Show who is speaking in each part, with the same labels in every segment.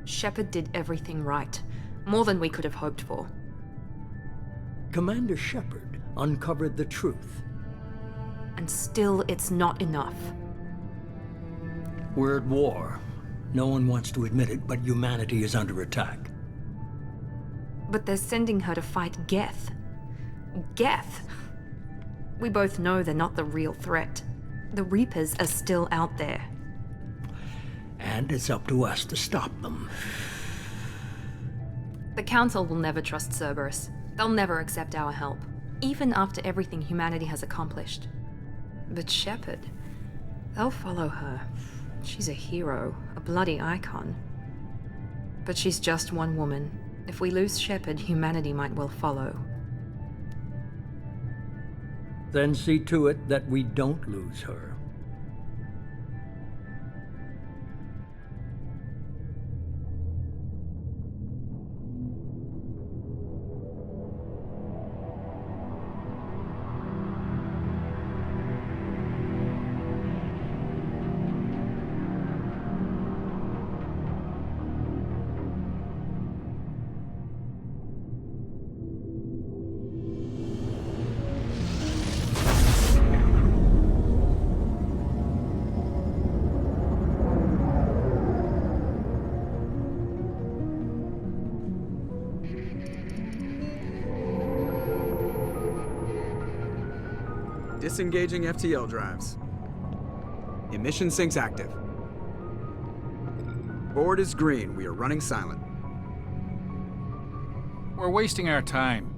Speaker 1: Shepard did everything right. More than we could have hoped for.
Speaker 2: Commander Shepard uncovered the truth.
Speaker 1: And still, it's not enough.
Speaker 2: We're at war. No one wants to admit it, but humanity is under attack.
Speaker 1: But they're sending her to fight Geth. Geth! We both know they're not the real threat. The Reapers are still out there.
Speaker 2: And it's up to us to stop them.
Speaker 1: The Council will never trust Cerberus. They'll never accept our help, even after everything humanity has accomplished. But Shepard, they'll follow her. She's a hero, a bloody icon. But she's just one woman. If we lose Shepard, humanity might well follow.
Speaker 2: Then see to it that we don't lose her.
Speaker 3: Disengaging FTL drives. Emission sinks active. Board is green. We are running silent.
Speaker 4: We're wasting our time.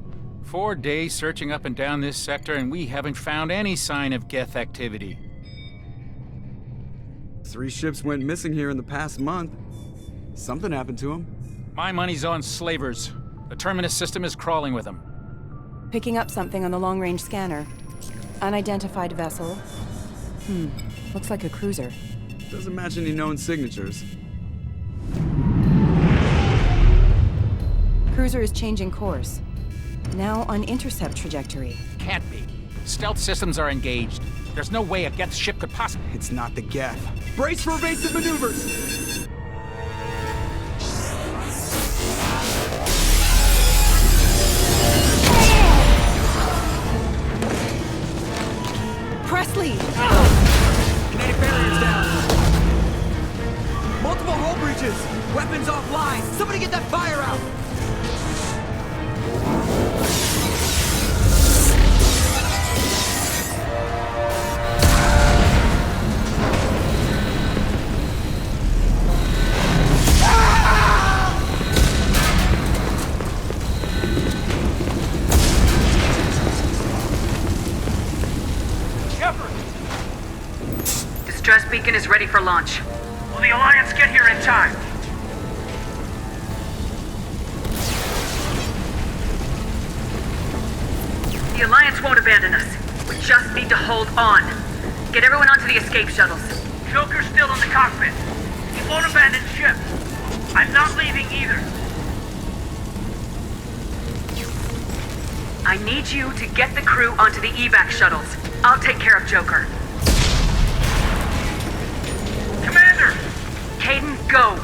Speaker 4: 4 days searching up and down this sector, and we haven't found any sign of Geth activity.
Speaker 3: 3 ships went missing here in the past month. Something happened to them.
Speaker 4: My money's on slavers. The Terminus system is crawling with them.
Speaker 5: Picking up something on the long-range scanner. Unidentified vessel. Looks like a cruiser.
Speaker 3: Doesn't match any known signatures.
Speaker 5: Cruiser is changing course. Now on intercept trajectory.
Speaker 4: Can't be. Stealth systems are engaged. There's no way a Geth ship could possibly...
Speaker 3: It's not the Geth. Brace for evasive maneuvers!
Speaker 5: Presley!
Speaker 6: Kinetic barriers down. Multiple hull breaches. Weapons offline. Somebody get that fire out.
Speaker 7: Distress beacon is ready for launch.
Speaker 8: Will the Alliance get here in time?
Speaker 7: The Alliance won't abandon us. We just need to hold on. Get everyone onto the escape shuttles.
Speaker 8: Joker's still in the cockpit. He won't abandon ship. I'm not leaving either.
Speaker 7: I need you to get the crew onto the evac shuttles. I'll take care of Joker.
Speaker 8: Commander!
Speaker 7: Caden, go!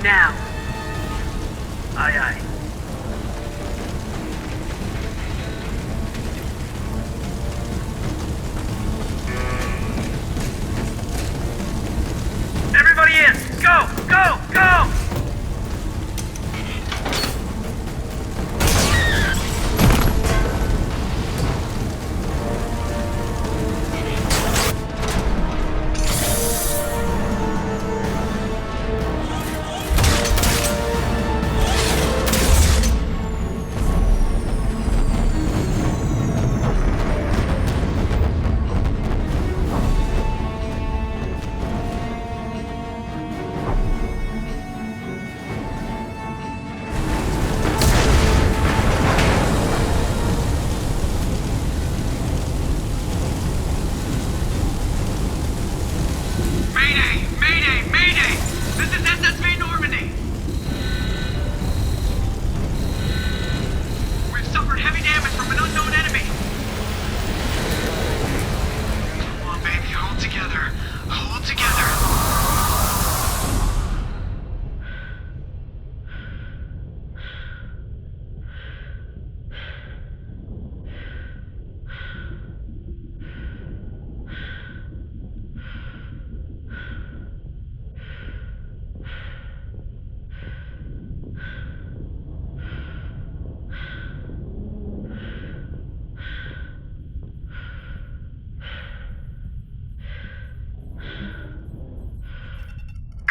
Speaker 7: Now.
Speaker 8: Aye, aye. Everybody in! Go! Go! Go!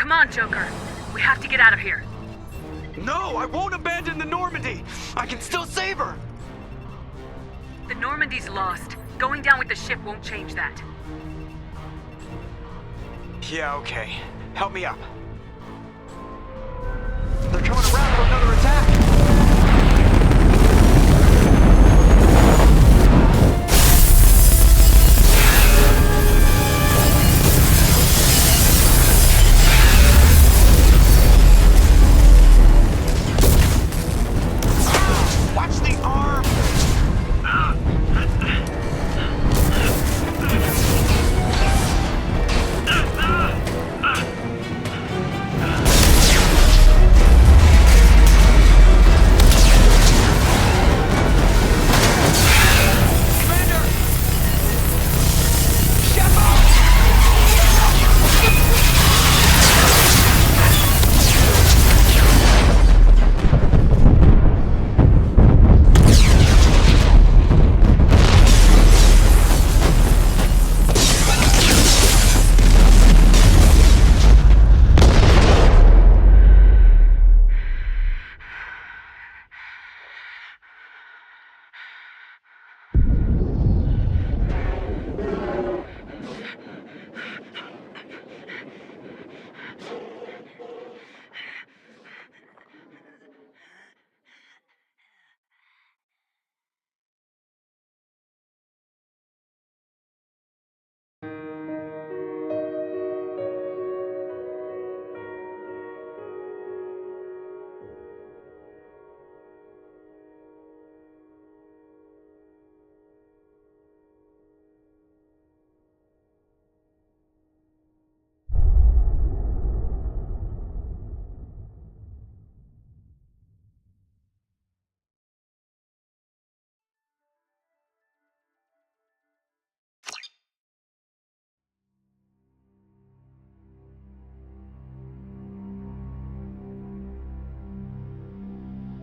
Speaker 7: Come on, Joker. We have to get out of here.
Speaker 3: No, I won't abandon the Normandy! I can still save her!
Speaker 7: The Normandy's lost. Going down with the ship won't change that.
Speaker 3: Yeah, okay. Help me up. They're coming around for another attack! Watch the arm!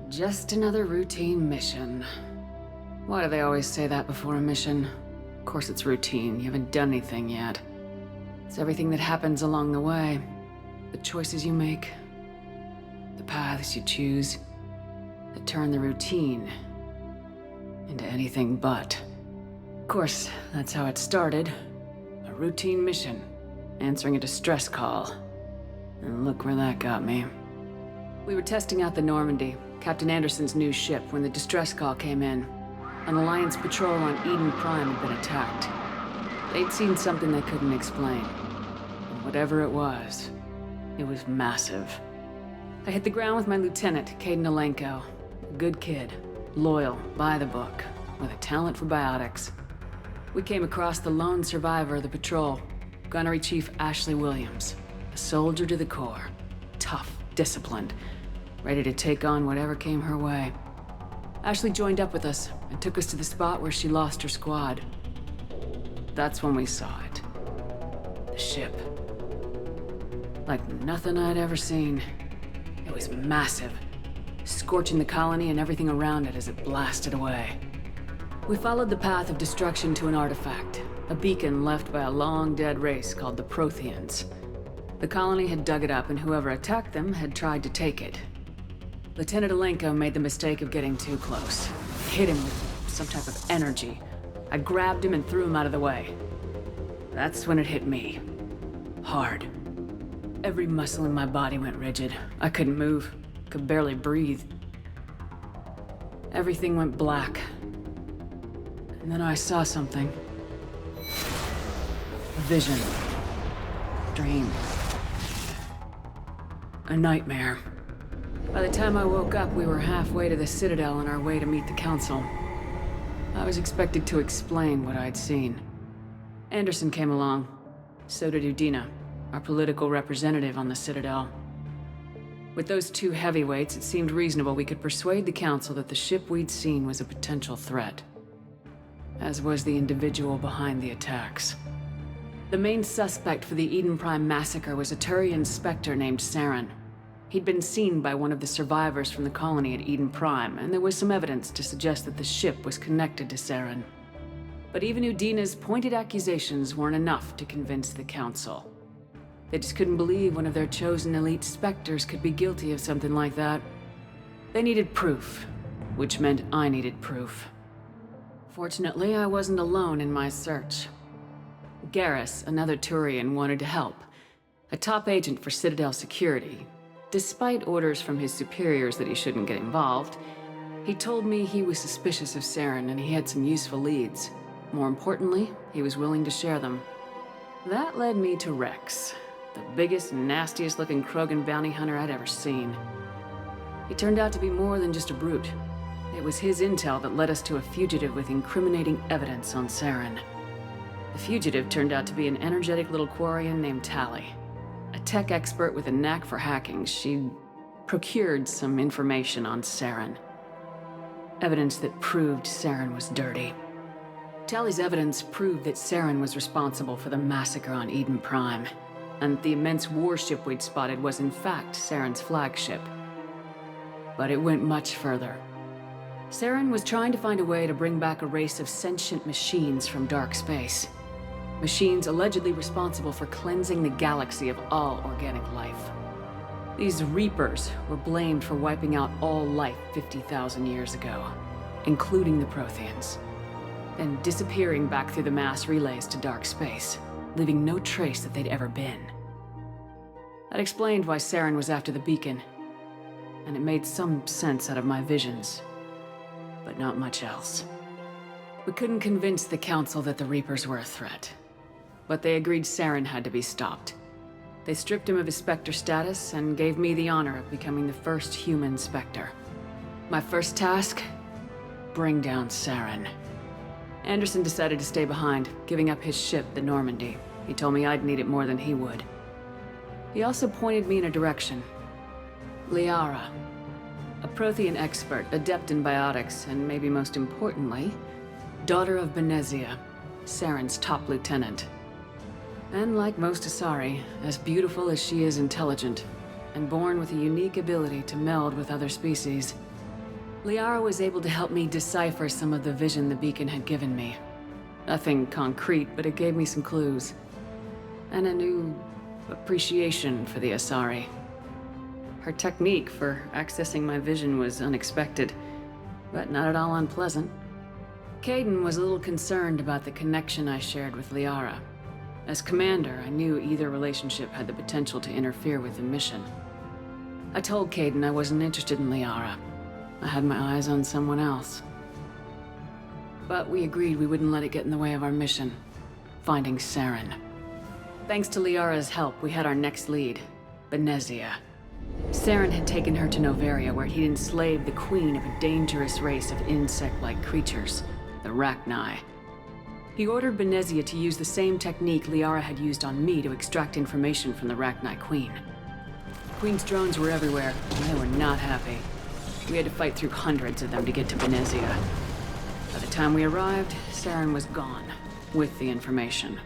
Speaker 9: Just another routine mission. Why do they always say that before a mission? Of course it's routine, you haven't done anything yet. It's everything that happens along the way. The choices you make, the paths you choose, that turn the routine into anything but. Of course, that's how it started. A routine mission, answering a distress call. And look where that got me. We were testing out the Normandy, Captain Anderson's new ship, when the distress call came in. An Alliance patrol on Eden Prime had been attacked. They'd seen something they couldn't explain. And whatever it was massive. I hit the ground with my lieutenant, Caden Alenko. A good kid, loyal, by the book, with a talent for biotics. We came across the lone survivor of the patrol, Gunnery Chief Ashley Williams. A soldier to the core. Tough, disciplined, ready to take on whatever came her way. Ashley joined up with us and took us to the spot where she lost her squad. That's when we saw it. The ship. Like nothing I'd ever seen. It was massive, scorching the colony and everything around it as it blasted away. We followed the path of destruction to an artifact, a beacon left by a long-dead race called the Protheans. The colony had dug it up, and whoever attacked them had tried to take it. Lieutenant Alenko made the mistake of getting too close. Hit him with some type of energy. I grabbed him and threw him out of the way. That's when it hit me. Hard. Every muscle in my body went rigid. I couldn't move. Could barely breathe. Everything went black. And then I saw something. A vision. Dream. A nightmare. By the time I woke up, we were halfway to the Citadel on our way to meet the Council. I was expected to explain what I'd seen. Anderson came along. So did Udina, our political representative on the Citadel. With those two heavyweights, it seemed reasonable we could persuade the Council that the ship we'd seen was a potential threat. As was the individual behind the attacks. The main suspect for the Eden Prime massacre was a Turian Spectre named Saren. He'd been seen by one of the survivors from the colony at Eden Prime, and there was some evidence to suggest that the ship was connected to Saren. But even Udina's pointed accusations weren't enough to convince the Council. They just couldn't believe one of their chosen elite Spectres could be guilty of something like that. They needed proof, which meant I needed proof. Fortunately, I wasn't alone in my search. Garrus, another Turian, wanted to help. A top agent for Citadel security. Despite orders from his superiors that he shouldn't get involved, he told me he was suspicious of Saren and he had some useful leads. More importantly, he was willing to share them. That led me to Rex, the biggest, nastiest looking Krogan bounty hunter I'd ever seen. He turned out to be more than just a brute. It was his intel that led us to a fugitive with incriminating evidence on Saren. The fugitive turned out to be an energetic little Quarian named Tally. A tech expert with a knack for hacking, she'd procured some information on Saren. Evidence that proved Saren was dirty. Tally's evidence proved that Saren was responsible for the massacre on Eden Prime, and the immense warship we'd spotted was in fact Saren's flagship. But it went much further. Saren was trying to find a way to bring back a race of sentient machines from dark space. Machines allegedly responsible for cleansing the galaxy of all organic life. These Reapers were blamed for wiping out all life 50,000 years ago, including the Protheans, then disappearing back through the mass relays to dark space, leaving no trace that they'd ever been. That explained why Saren was after the beacon, and it made some sense out of my visions, but not much else. We couldn't convince the Council that the Reapers were a threat, but they agreed Saren had to be stopped. They stripped him of his Spectre status and gave me the honor of becoming the first human Spectre. My first task? Bring down Saren. Anderson decided to stay behind, giving up his ship, the Normandy. He told me I'd need it more than he would. He also pointed me in a direction. Liara. A Prothean expert, adept in biotics, and maybe most importantly, daughter of Benezia, Saren's top lieutenant. And like most Asari, as beautiful as she is intelligent, and born with a unique ability to meld with other species, Liara was able to help me decipher some of the vision the beacon had given me. Nothing concrete, but it gave me some clues. And a new appreciation for the Asari. Her technique for accessing my vision was unexpected, but not at all unpleasant. Kaidan was a little concerned about the connection I shared with Liara. As commander, I knew either relationship had the potential to interfere with the mission. I told Kaidan I wasn't interested in Liara. I had my eyes on someone else. But we agreed we wouldn't let it get in the way of our mission, finding Saren. Thanks to Liara's help, we had our next lead, Benezia. Saren had taken her to Noveria, where he'd enslaved the queen of a dangerous race of insect-like creatures, the Rachni. He ordered Benezia to use the same technique Liara had used on me to extract information from the Rachni Queen. The Queen's drones were everywhere, and they were not happy. We had to fight through hundreds of them to get to Benezia. By the time we arrived, Saren was gone, with the information.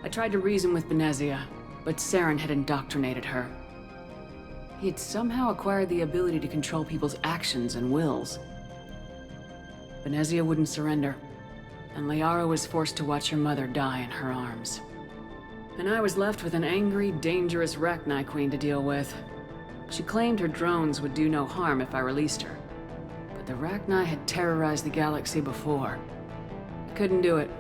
Speaker 9: I tried to reason with Benezia, but Saren had indoctrinated her. He had somehow acquired the ability to control people's actions and wills. Benezia wouldn't surrender, and Liara was forced to watch her mother die in her arms. And I was left with an angry, dangerous Rachni Queen to deal with. She claimed her drones would do no harm if I released her. But the Rachni had terrorized the galaxy before. I couldn't do it.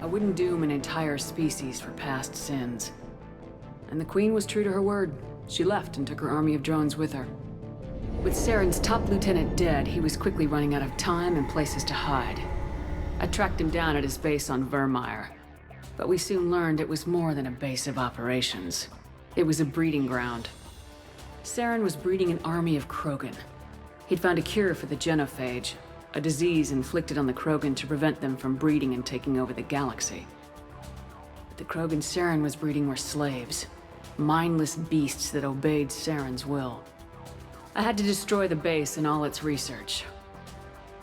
Speaker 9: I wouldn't doom an entire species for past sins. And the Queen was true to her word. She left and took her army of drones with her. With Saren's top lieutenant dead, he was quickly running out of time and places to hide. I tracked him down at his base on Vermeer, but we soon learned it was more than a base of operations. It was a breeding ground. Saren was breeding an army of Krogan. He'd found a cure for the genophage, a disease inflicted on the Krogan to prevent them from breeding and taking over the galaxy. But the Krogan Saren was breeding were slaves, mindless beasts that obeyed Saren's will. I had to destroy the base and all its research.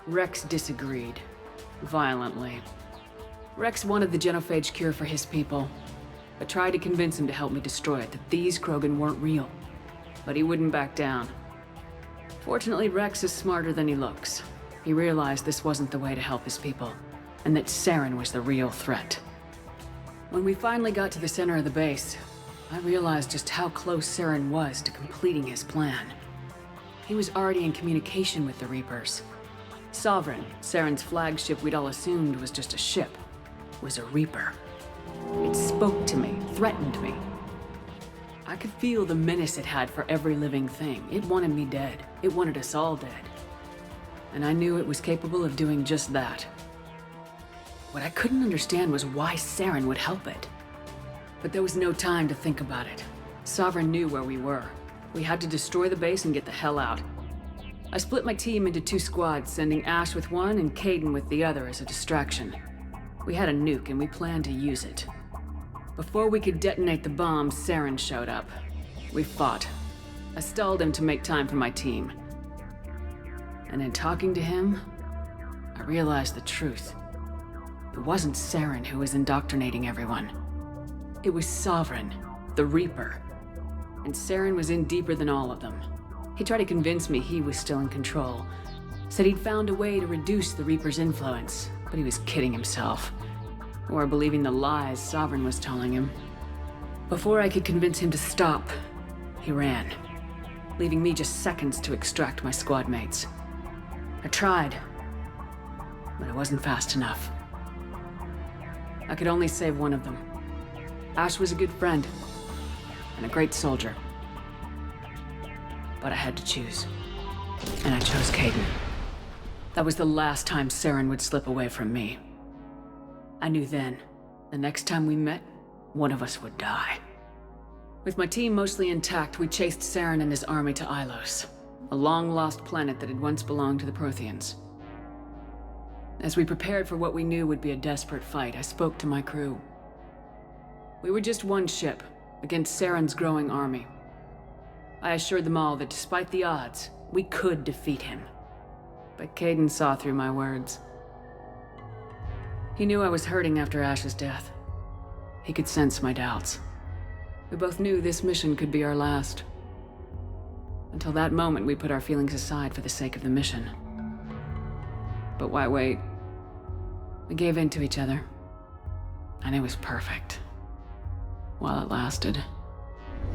Speaker 9: Rex disagreed. Violently. Rex wanted the genophage cure for his people. I tried to convince him to help me destroy it, that these Krogan weren't real. But he wouldn't back down. Fortunately, Rex is smarter than he looks. He realized this wasn't the way to help his people, and that Saren was the real threat. When we finally got to the center of the base, I realized just how close Saren was to completing his plan. He was already in communication with the Reapers. Sovereign, Saren's flagship we'd all assumed was just a ship, was a Reaper. It spoke to me, threatened me. I could feel the menace it had for every living thing. It wanted me dead. It wanted us all dead. And I knew it was capable of doing just that. What I couldn't understand was why Saren would help it. But there was no time to think about it. Sovereign knew where we were. We had to destroy the base and get the hell out. I split my team into 2 squads, sending Ash with one and Caden with the other as a distraction. We had a nuke and we planned to use it. Before we could detonate the bomb, Saren showed up. We fought. I stalled him to make time for my team. And in talking to him, I realized the truth. It wasn't Saren who was indoctrinating everyone. It was Sovereign, the Reaper. And Saren was in deeper than all of them. He tried to convince me he was still in control. Said he'd found a way to reduce the Reaper's influence, but he was kidding himself. Or believing the lies Sovereign was telling him. Before I could convince him to stop, he ran, leaving me just seconds to extract my squad mates. I tried, but it wasn't fast enough. I could only save one of them. Ash was a good friend, and a great soldier. But I had to choose, and I chose Caden. That was the last time Saren would slip away from me. I knew then, the next time we met, one of us would die. With my team mostly intact, we chased Saren and his army to Ilos, a long-lost planet that had once belonged to the Protheans. As we prepared for what we knew would be a desperate fight, I spoke to my crew. We were just one ship, against Saren's growing army. I assured them all that despite the odds, we could defeat him. But Caden saw through my words. He knew I was hurting after Ash's death. He could sense my doubts. We both knew this mission could be our last. Until that moment, we put our feelings aside for the sake of the mission. But why wait? We gave in to each other. And it was perfect. While it lasted.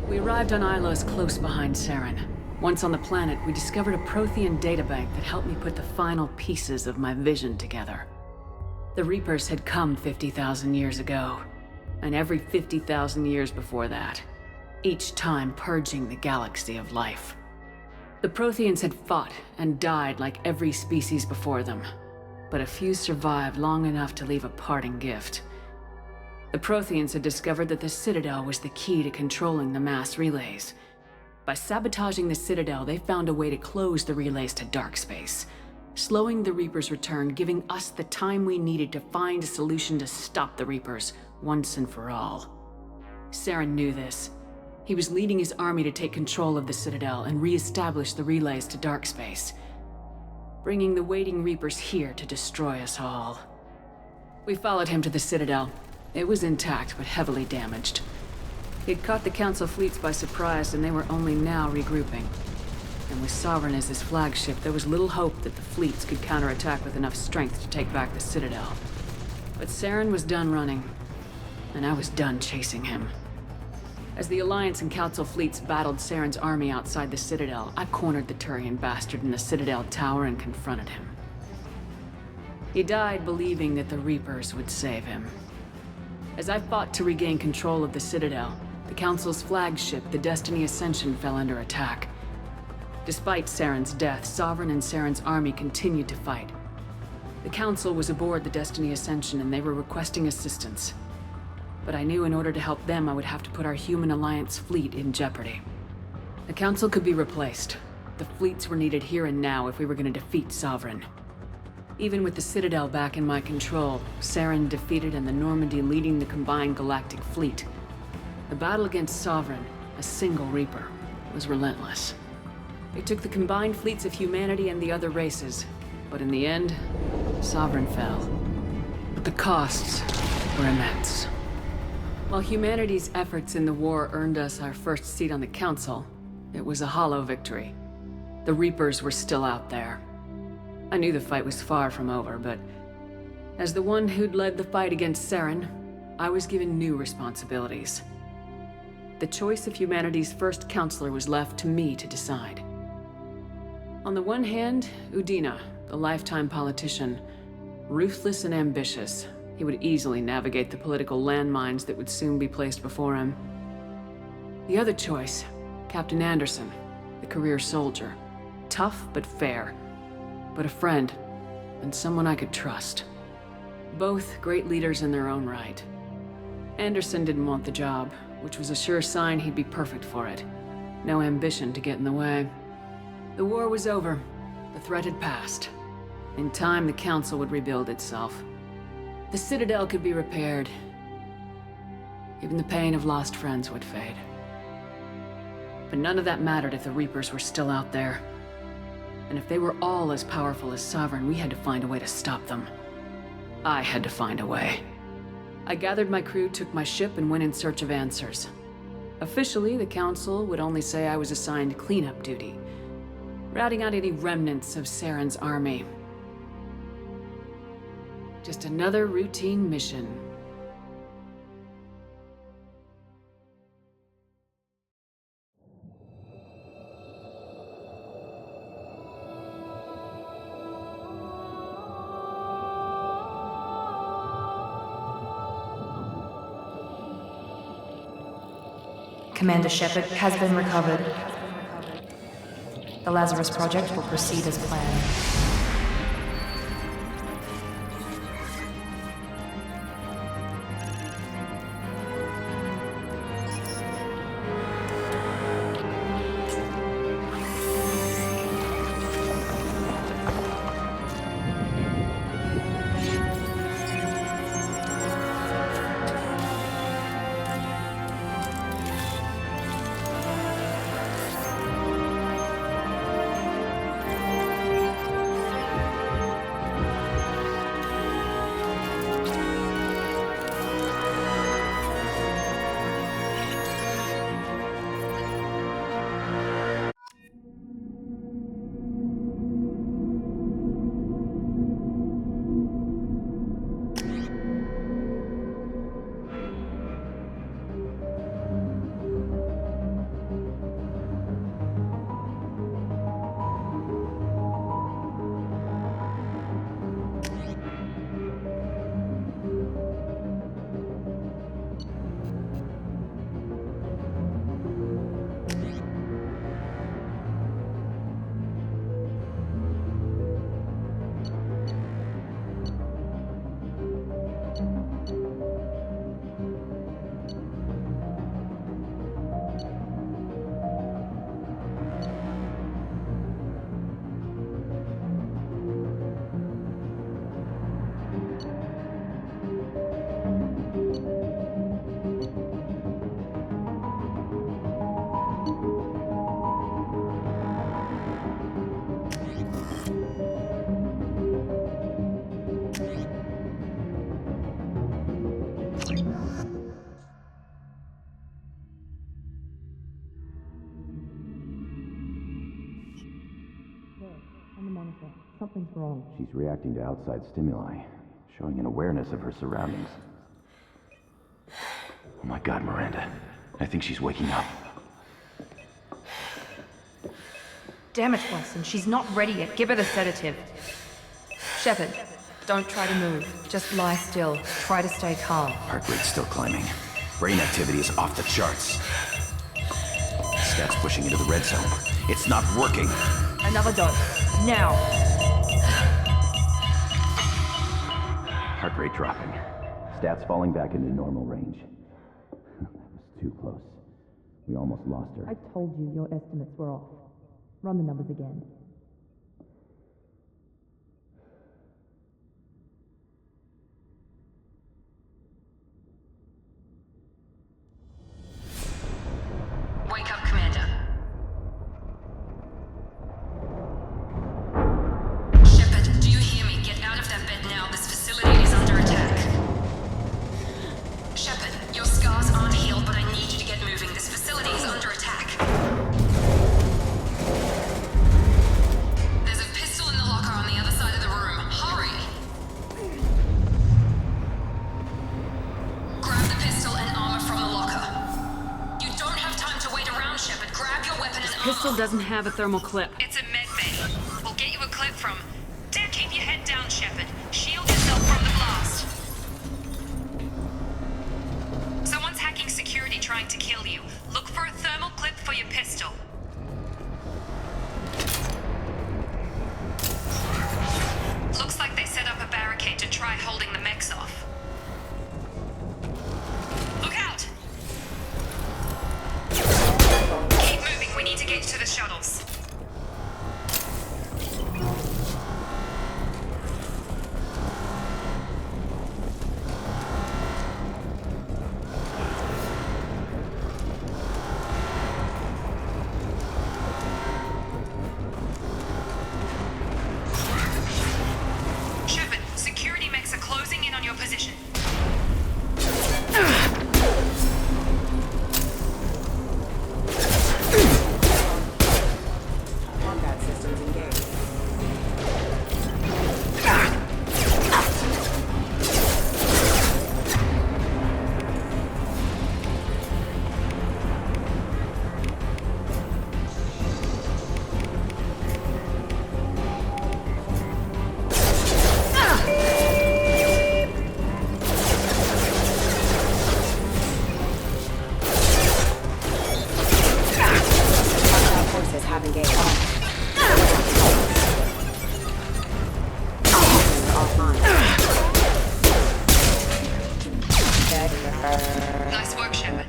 Speaker 9: We arrived on Ilos close behind Saren. Once on the planet, we discovered a Prothean databank that helped me put the final pieces of my vision together. The Reapers had come 50,000 years ago, and every 50,000 years before that, each time purging the galaxy of life. The Protheans had fought and died like every species before them, but a few survived long enough to leave a parting gift. The Protheans had discovered that the Citadel was the key to controlling the mass relays. By sabotaging the Citadel, they found a way to close the relays to dark space, slowing the Reapers' return, giving us the time we needed to find a solution to stop the Reapers once and for all. Saren knew this. He was leading his army to take control of the Citadel and re-establish the relays to dark space, bringing the waiting Reapers here to destroy us all. We followed him to the Citadel. It was intact, but heavily damaged. He'd caught the Council fleets by surprise, and they were only now regrouping. And with Sovereign as his flagship, there was little hope that the fleets could counterattack with enough strength to take back the Citadel. But Saren was done running, and I was done chasing him. As the Alliance and Council fleets battled Saren's army outside the Citadel, I cornered the Turian bastard in the Citadel tower and confronted him. He died believing that the Reapers would save him. As I fought to regain control of the Citadel, the Council's flagship, the Destiny Ascension, fell under attack. Despite Saren's death, Sovereign and Saren's army continued to fight. The Council was aboard the Destiny Ascension and they were requesting assistance. But I knew in order to help them, I would have to put our human Alliance fleet in jeopardy. The Council could be replaced. The fleets were needed here and now if we were going to defeat Sovereign. Even with the Citadel back in my control, Saren defeated and the Normandy leading the combined galactic fleet. The battle against Sovereign, a single Reaper, was relentless. It took the combined fleets of humanity and the other races, but in the end, Sovereign fell. But the costs were immense. While humanity's efforts in the war earned us our first seat on the Council, it was a hollow victory. The Reapers were still out there. I knew the fight was far from over, but as the one who'd led the fight against Saren, I was given new responsibilities. the choice of humanity's first counselor was left to me to decide. On the one hand, Udina, the lifetime politician. Ruthless and ambitious, he would easily navigate the political landmines that would soon be placed before him. The other choice, Captain Anderson, the career soldier. Tough but fair, but a friend, and someone I could trust. Both great leaders in their own right. Anderson didn't want the job, which was a sure sign he'd be perfect for it. No ambition to get in the way. The war was over. The threat had passed. In time, the Council would rebuild itself. The Citadel could be repaired. Even the pain of lost friends would fade. But none of that mattered if the Reapers were still out there. And if they were all as powerful as Sovereign, we had to find a way to stop them. I had to find a way. I gathered my crew, took my ship, and went in search of answers. Officially, the Council would only say I was assigned cleanup duty, routing out any remnants of Saren's army. Just another routine mission.
Speaker 1: Commander Shepard has been recovered. The Lazarus Project will proceed as planned.
Speaker 10: Something's wrong. She's reacting to outside stimuli, showing an awareness of her surroundings. Oh my God, Miranda. I think she's waking up.
Speaker 1: Damn it, Watson, she's not ready yet. Give her the sedative. Shepard, don't try to move. Just lie still. Try to stay calm.
Speaker 10: Heart rate's still climbing. Brain activity is off the charts. Stats pushing into the red zone. It's not working.
Speaker 1: Another dose. Now.
Speaker 10: Heart rate dropping. Stats falling back into normal range. That was too close. We almost lost her.
Speaker 1: I told you your estimates were off. Run the numbers again.
Speaker 7: Wake up, Commander. Shepard, do you hear me? Get out of that bed now. This facility is under attack. Shepard, your scars aren't healed, but I need you to get moving. This facility is under attack.
Speaker 9: pistol doesn't have a thermal clip.
Speaker 1: It's a med bay. We'll get you a clip from... Keep your head down, Shepard. Shield yourself from the blast. Someone's hacking security trying to kill you. Look for a thermal clip for your pistol. Looks like they set up a barricade to try holding the mechs off. Look out! Keep moving, we need to get to the shuttles. Shepard, security mechs are closing in on your position.
Speaker 5: Combat systems engaged. Forces have engaged. Offline.
Speaker 1: Nice work, Shepard.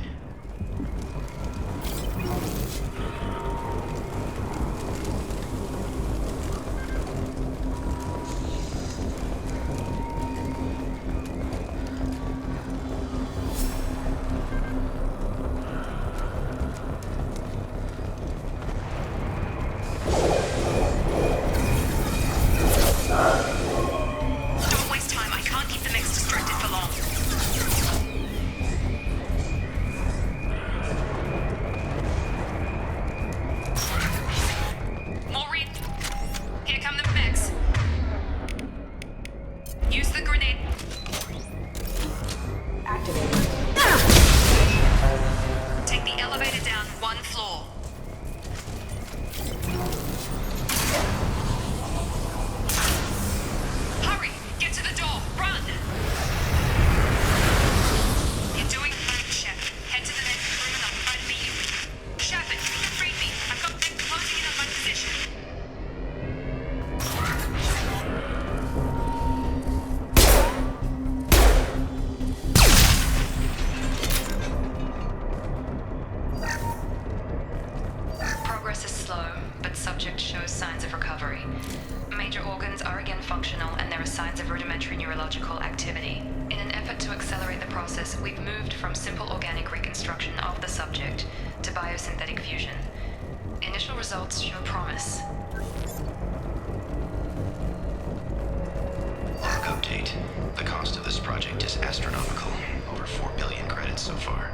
Speaker 1: Don't waste time. I can't keep the mechs distracted for long. Maureen, here come the mechs. Use the grenade.
Speaker 5: Activated.
Speaker 1: Take the elevator down one floor. Hurry! Get to the door! Run! You're doing fine, Shepard. Head to the next room and I'll try to beat you. Shepard, read me. I've got them closing in on my position. Progress is slow, but subject shows signs of recovery. Major organs are again functional, and there are signs of rudimentary neurological activity. In an effort to accelerate the process, we've moved from simple organic reconstruction of the subject to biosynthetic fusion. Initial results show promise.
Speaker 10: Log update. The cost of this project is astronomical. Over 4 billion credits so far.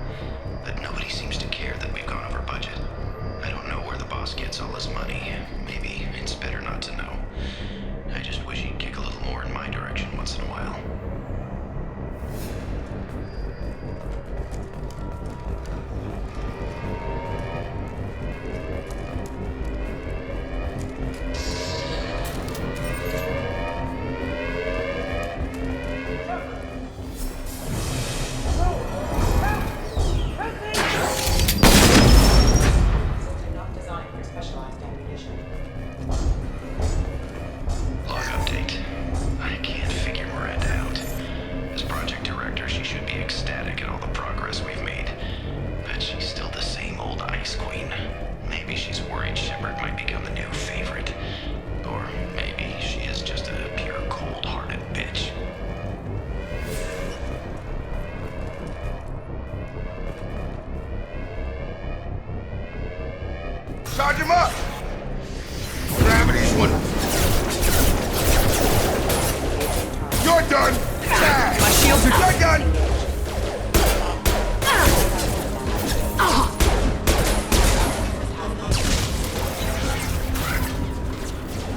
Speaker 10: But nobody seems to care that we've gone over budget. I don't know where the boss gets all his money. Maybe it's better not to know. I just wish he'd kick a little more in my direction once in a while.
Speaker 5: Not designed for specialized ammunition.
Speaker 10: Log update. I can't figure Miranda out. As project director, she should be ecstatic at all the progress we've made. But she's still the same old ice queen. Maybe she's worried Shepard might become the new favorite. Or maybe she is just a pure cold-hearted bitch.
Speaker 11: Charge him up! Gravity's one. You're done! Tag!
Speaker 6: My shields are
Speaker 11: You're done!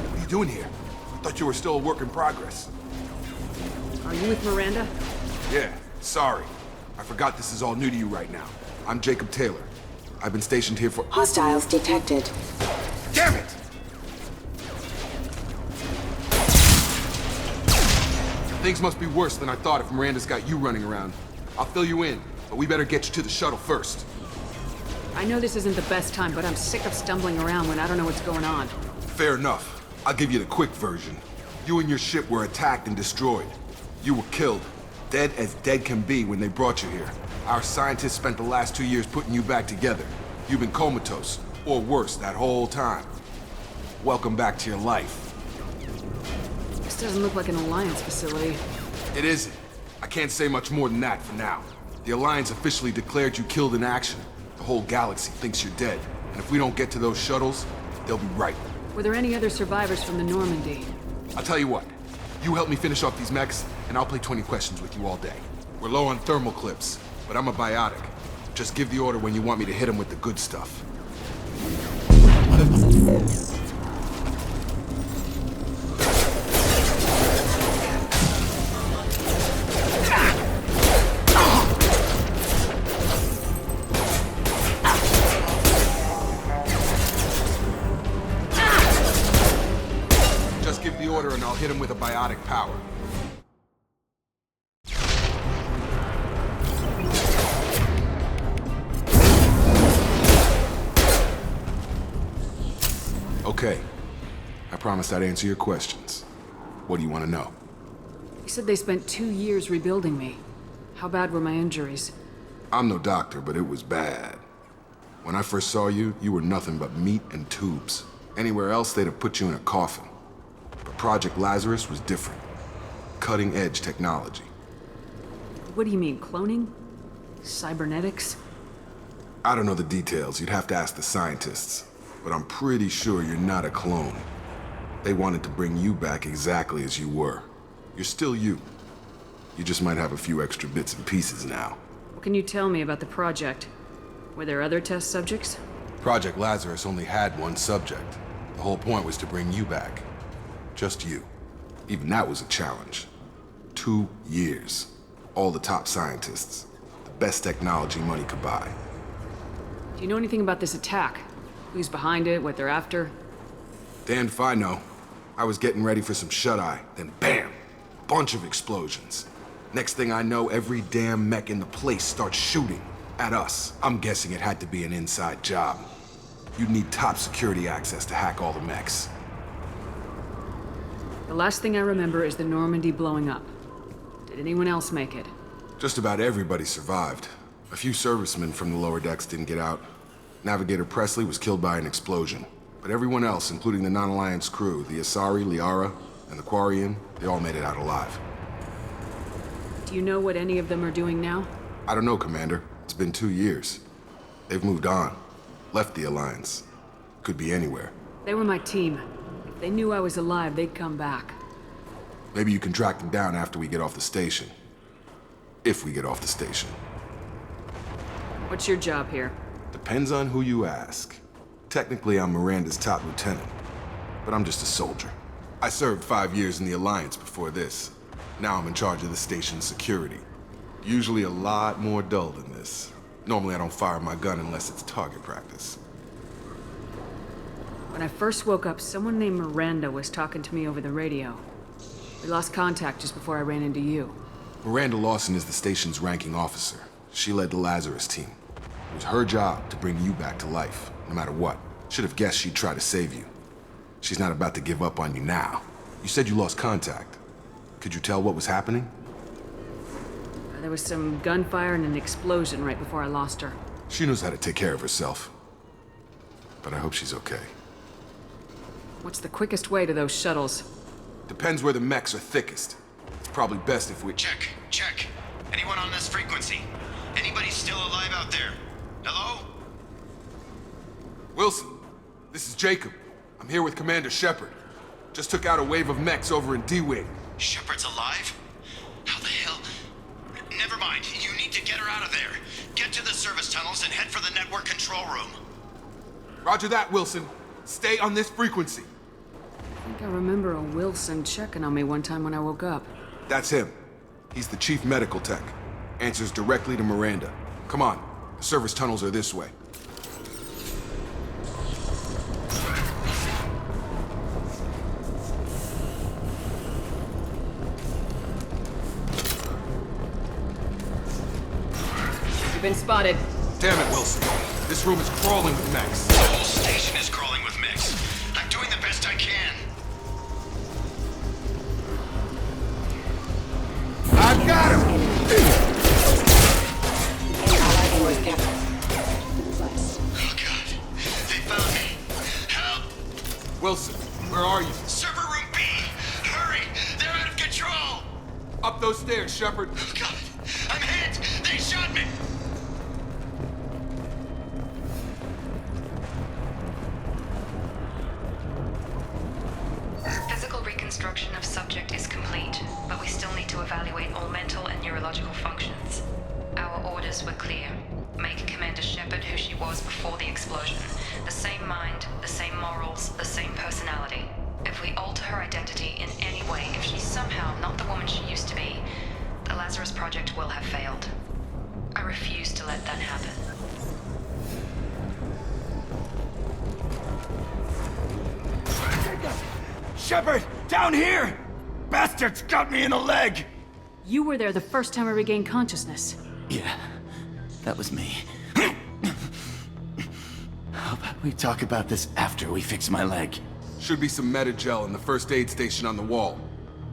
Speaker 11: What are you doing here? I thought you were still a work in progress.
Speaker 9: Are you with Miranda?
Speaker 11: Yeah, sorry. I forgot this is all new to you right now. I'm Jacob Taylor. I've been stationed here for—
Speaker 12: Hostiles detected.
Speaker 11: Damn it! Things must be worse than I thought if Miranda's got you running around. I'll fill you in, but we better get you to the shuttle first.
Speaker 9: I know this isn't the best time, but I'm sick of stumbling around when I don't know what's going on.
Speaker 11: Fair enough. I'll give you the quick version. You and your ship were attacked and destroyed. You were killed. Dead as dead can be when they brought you here. Our scientists spent the last 2 years putting you back together. You've been comatose, or worse, that whole time. Welcome back to your life.
Speaker 9: This doesn't look like an Alliance facility.
Speaker 11: It isn't. I can't say much more than that for now. The Alliance officially declared you killed in action. The whole galaxy thinks you're dead. And if we don't get to those shuttles, they'll be right.
Speaker 9: Were there any other survivors from the Normandy?
Speaker 11: I'll tell you what. You help me finish off these mechs, and I'll play 20 questions with you all day. We're low on thermal clips, but I'm a biotic. Just give the order when you want me to hit them with the good stuff. Just give the order and I'll hit him with a biotic power. Okay. I promised I'd answer your questions. What do you want to know?
Speaker 9: You said they spent 2 years rebuilding me. How bad were my injuries?
Speaker 11: I'm no doctor, but it was bad. When I first saw you, you were nothing but meat and tubes. Anywhere else, they'd have put you in a coffin. But Project Lazarus was different. Cutting-edge technology.
Speaker 9: What do you mean, cloning? Cybernetics?
Speaker 11: I don't know the details. You'd have to ask the scientists. But I'm pretty sure you're not a clone. They wanted to bring you back exactly as you were. You're still you. You just might have a few extra bits and pieces now.
Speaker 9: What can you tell me about the project? Were there other test subjects?
Speaker 11: Project Lazarus only had one subject. The whole point was to bring you back. Just you. Even that was a challenge. 2 years. All the top scientists. The best technology money could buy.
Speaker 9: Do you know anything about this attack? Who's behind it, what they're after?
Speaker 11: Damned if I know. I was getting ready for some shut-eye, then bam! Bunch of explosions. Next thing I know, every damn mech in the place starts shooting at us. I'm guessing it had to be an inside job. You'd need top security access to hack all the mechs.
Speaker 9: The last thing I remember is the Normandy blowing up. Did anyone else make it?
Speaker 11: Just about everybody survived. A few servicemen from the lower decks didn't get out. Navigator Presley was killed by an explosion. But everyone else, including the non-Alliance crew, the Asari, Liara, and the Quarian, they all made it out alive.
Speaker 9: Do you know what any of them are doing now?
Speaker 11: I don't know, Commander. It's been 2 years. They've moved on. Left the Alliance. Could be anywhere.
Speaker 9: They were my team. If they knew I was alive, they'd come back.
Speaker 11: Maybe you can track them down after we get off the station. If we get off the station.
Speaker 9: What's your job here?
Speaker 11: Depends on who you ask. Technically, I'm Miranda's top lieutenant, but I'm just a soldier. I served 5 years in the Alliance before this. Now I'm in charge of the station's security. Usually a lot more dull than this. Normally I don't fire my gun unless it's target practice.
Speaker 9: When I first woke up, someone named Miranda was talking to me over the radio. We lost contact just before I ran into you.
Speaker 11: Miranda Lawson is the station's ranking officer. She led the Lazarus team. It was her job to bring you back to life, no matter what. Should have guessed she'd try to save you. She's not about to give up on you now. You said you lost contact. Could you tell what was happening?
Speaker 9: There was some gunfire and an explosion right before I lost her.
Speaker 11: She knows how to take care of herself. But I hope she's okay.
Speaker 9: What's the quickest way to those shuttles?
Speaker 11: Depends where the mechs are thickest. It's probably best if we—
Speaker 10: Check. Anyone on this frequency? Anybody still alive out there? Hello?
Speaker 11: Wilson, this is Jacob. I'm here with Commander Shepard. Just took out a wave of mechs over in D-Wing.
Speaker 10: Shepard's alive? How the hell? Never mind. You need to get her out of there. Get to the service tunnels and head for the network control room.
Speaker 11: Roger that, Wilson. Stay on this frequency.
Speaker 9: I think I remember a Wilson checking on me one time when I woke up.
Speaker 11: That's him. He's the chief medical tech. Answers directly to Miranda. Come on. The service tunnels are this way.
Speaker 9: We've been spotted.
Speaker 11: Damn it, Wilson. This room is crawling with mechs.
Speaker 10: The whole station is crawling with mechs. I'm doing the best I can.
Speaker 11: I've got him!
Speaker 10: Oh god. They found me. Help!
Speaker 11: Wilson, where are you?
Speaker 10: Server room B! Hurry! They're out of control!
Speaker 11: Up those stairs, Shepard.
Speaker 10: Oh god! I'm hit! They shot me!
Speaker 12: Physical reconstruction of subject is complete, but we still need to evaluate all mental and neurological functions. Our orders were clear. Make Commander Shepard who she was before the explosion. The same mind, the same morals, the same personality. If we alter her identity in any way, if she's somehow not the woman she used to be, the Lazarus Project will have failed. I refuse to let that happen.
Speaker 6: Shepard! Down here! Bastards got me in the leg!
Speaker 13: You were there the first time I regained consciousness.
Speaker 6: Yeah, that was me. How about we talk about this after we fix my leg?
Speaker 11: Should be some Medi-gel in the first aid station on the wall.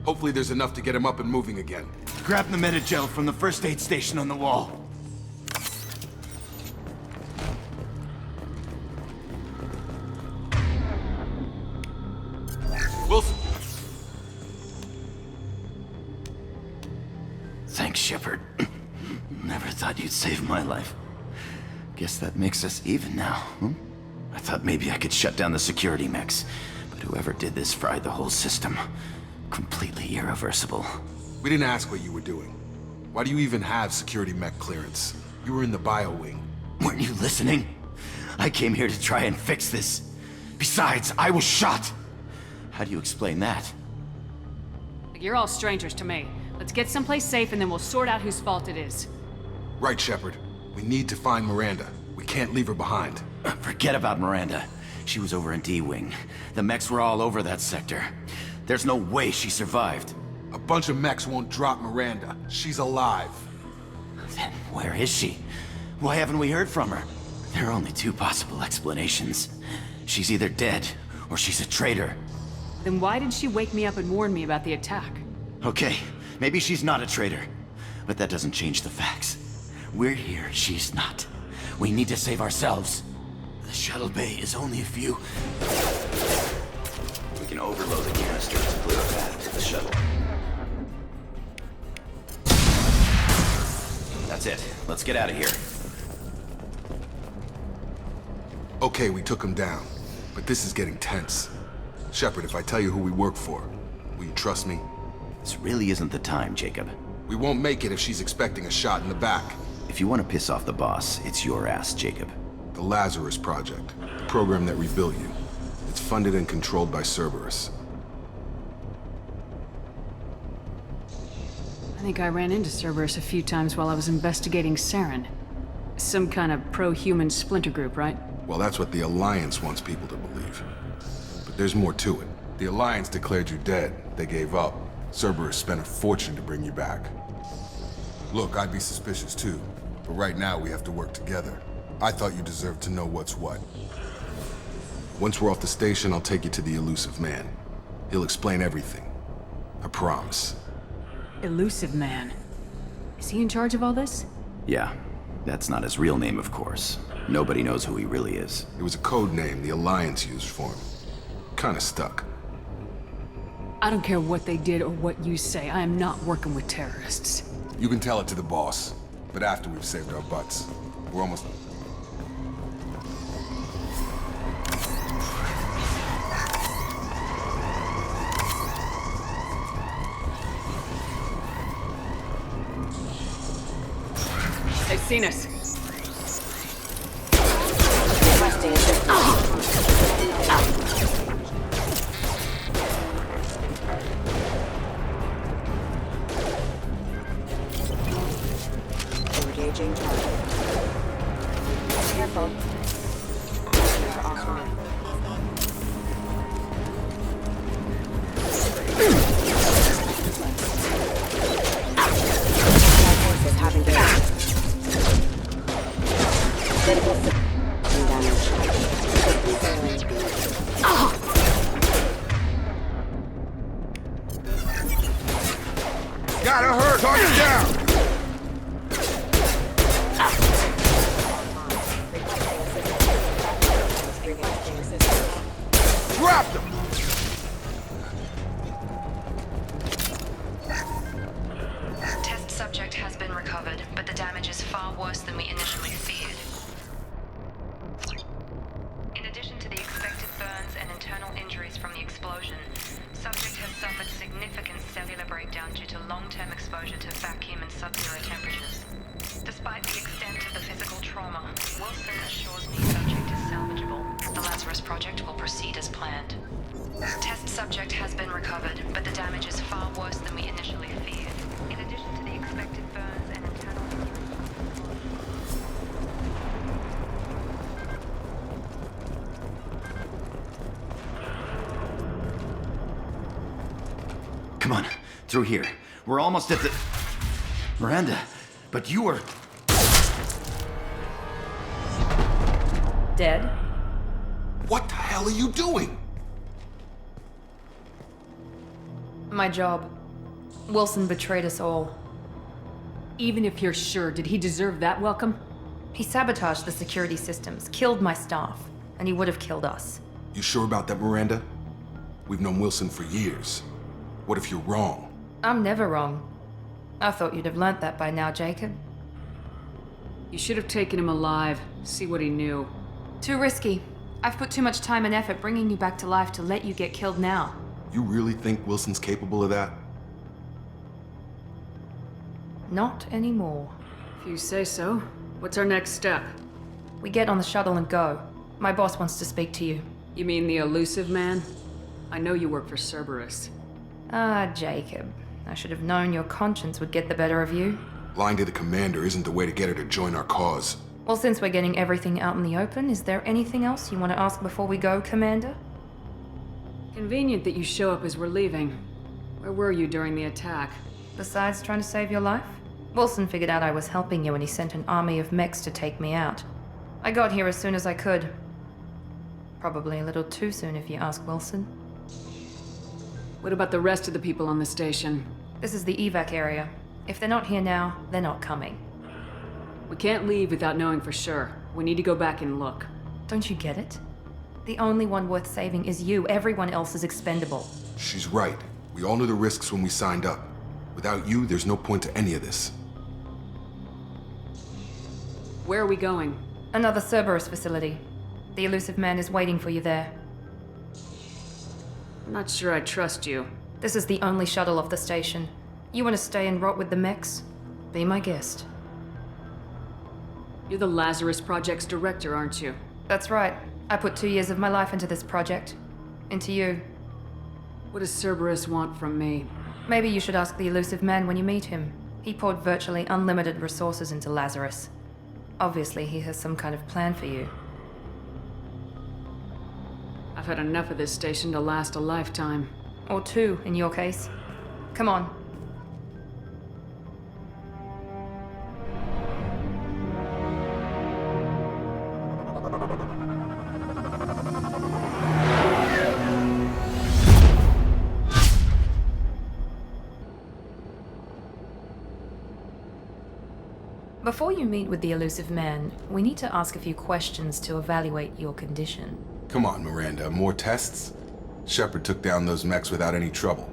Speaker 11: Hopefully there's enough to get him up and moving again.
Speaker 6: Grab the Medi-gel from the first aid station on the wall.
Speaker 11: Wilson!
Speaker 6: Thanks, Shepard. Never thought you'd save my life. Guess that makes us even now, huh? I thought maybe I could shut down the security mechs, but whoever did this fried the whole system. Completely irreversible.
Speaker 11: We didn't ask what you were doing. Why do you even have security mech clearance? You were in the bio wing.
Speaker 6: Weren't you listening? I came here to try and fix this. Besides, I was shot. How do you explain that?
Speaker 13: You're all strangers to me. Let's get someplace safe and then we'll sort out whose fault it is.
Speaker 11: Right, Shepard. We need to find Miranda. We can't leave her behind.
Speaker 6: Forget about Miranda. She was over in D-Wing. The mechs were all over that sector. There's no way she survived.
Speaker 11: A bunch of mechs won't drop Miranda. She's alive.
Speaker 6: Then where is she? Why haven't we heard from her? There are only two possible explanations. She's either dead, or she's a traitor.
Speaker 13: Then why did she wake me up and warn me about the attack?
Speaker 6: Okay, maybe she's not a traitor. But that doesn't change the facts. We're here, she's not. We need to save ourselves. The shuttle bay is only a few... We can overload the canister to clear a path to the shuttle. That's it. Let's get out of here.
Speaker 11: Okay, we took him down. But this is getting tense. Shepard, if I tell you who we work for, will you trust me?
Speaker 6: This really isn't the time, Jacob.
Speaker 11: We won't make it if she's expecting a shot in the back.
Speaker 6: If you want to piss off the boss, it's your ass, Jacob.
Speaker 11: The Lazarus Project, the program that rebuilt you. It's funded and controlled by Cerberus.
Speaker 13: I think I ran into Cerberus a few times while I was investigating Saren. Some kind of pro-human splinter group, right?
Speaker 11: Well, that's what the Alliance wants people to believe. But there's more to it. The Alliance declared you dead. They gave up. Cerberus spent a fortune to bring you back. Look, I'd be suspicious too. But right now, we have to work together. I thought you deserved to know what's what. Once we're off the station, I'll take you to the Elusive Man. He'll explain everything. I promise.
Speaker 13: Elusive Man. Is he in charge of all this?
Speaker 6: Yeah. That's not his real name, of course. Nobody knows who he really is.
Speaker 11: It was a code name the Alliance used for him. Kinda stuck.
Speaker 13: I don't care what they did or what you say. I am not working with terrorists.
Speaker 11: You can tell it to the boss, but after we've saved our butts. We're almost...
Speaker 13: They've seen us.
Speaker 5: Engaging target. Careful. You're offline. Forces having been.
Speaker 11: Target down! Dropped him!
Speaker 12: Test subject has been recovered, but the damage is far worse than we initially feared. In addition to the expected burns and internal injuries from the explosion, subject has suffered significant cellular breakdown due to long-term exposure to vacuum and sub-zero temperatures. Despite the extent of the physical trauma, Wilson assures me subject is salvageable. The Lazarus Project will proceed as planned. Test subject has been recovered, but the damage is far worse than we initially feared. In addition to the expected burns and internal
Speaker 6: Come on, through here. We're almost at the... Miranda, but you were...
Speaker 1: Dead?
Speaker 11: What the hell are you doing?
Speaker 1: My job. Wilson betrayed us all.
Speaker 13: Even if you're sure, did he deserve that welcome?
Speaker 1: He sabotaged the security systems, killed my staff, and he would have killed us.
Speaker 11: You sure about that, Miranda? We've known Wilson for years. What if you're wrong?
Speaker 1: I'm never wrong. I thought you'd have learnt that by now, Jacob.
Speaker 13: You should have taken him alive, see what he knew.
Speaker 1: Too risky. I've put too much time and effort bringing you back to life to let you get killed now.
Speaker 11: You really think Wilson's capable of that?
Speaker 1: Not anymore.
Speaker 13: If you say so. What's our next step?
Speaker 1: We get on the shuttle and go. My boss wants to speak to you.
Speaker 13: You mean the elusive man? I know you work for Cerberus.
Speaker 1: Ah, Jacob. I should have known your conscience would get the better of you.
Speaker 11: Lying to the commander isn't the way to get her to join our cause.
Speaker 1: Well, since we're getting everything out in the open, is there anything else you want to ask before we go, Commander?
Speaker 13: Convenient that you show up as we're leaving. Where were you during the attack?
Speaker 1: Besides trying to save your life? Wilson figured out I was helping you and he sent an army of mechs to take me out. I got here as soon as I could. Probably a little too soon if you ask Wilson.
Speaker 13: What about the rest of the people on the station?
Speaker 1: This is the evac area. If they're not here now, they're not coming.
Speaker 13: We can't leave without knowing for sure. We need to go back and look.
Speaker 1: Don't you get it? The only one worth saving is you. Everyone else is expendable.
Speaker 11: She's right. We all knew the risks when we signed up. Without you, there's no point to any of this.
Speaker 13: Where are we going?
Speaker 1: Another Cerberus facility. The elusive man is waiting for you there.
Speaker 13: I'm not sure I trust you.
Speaker 1: This is the only shuttle off the station. You want to stay and rot with the mechs? Be my guest.
Speaker 13: You're the Lazarus Project's director, aren't you?
Speaker 1: That's right. I put 2 years of my life into this project. Into you.
Speaker 13: What does Cerberus want from me?
Speaker 1: Maybe you should ask the elusive man when you meet him. He poured virtually unlimited resources into Lazarus. Obviously, he has some kind of plan for you.
Speaker 13: I've had enough of this station to last a lifetime.
Speaker 1: Or 2, in your case. Come on. Before you meet with the elusive man, we need to ask a few questions to evaluate your condition.
Speaker 11: Come on, Miranda. More tests? Shepard took down those mechs without any trouble.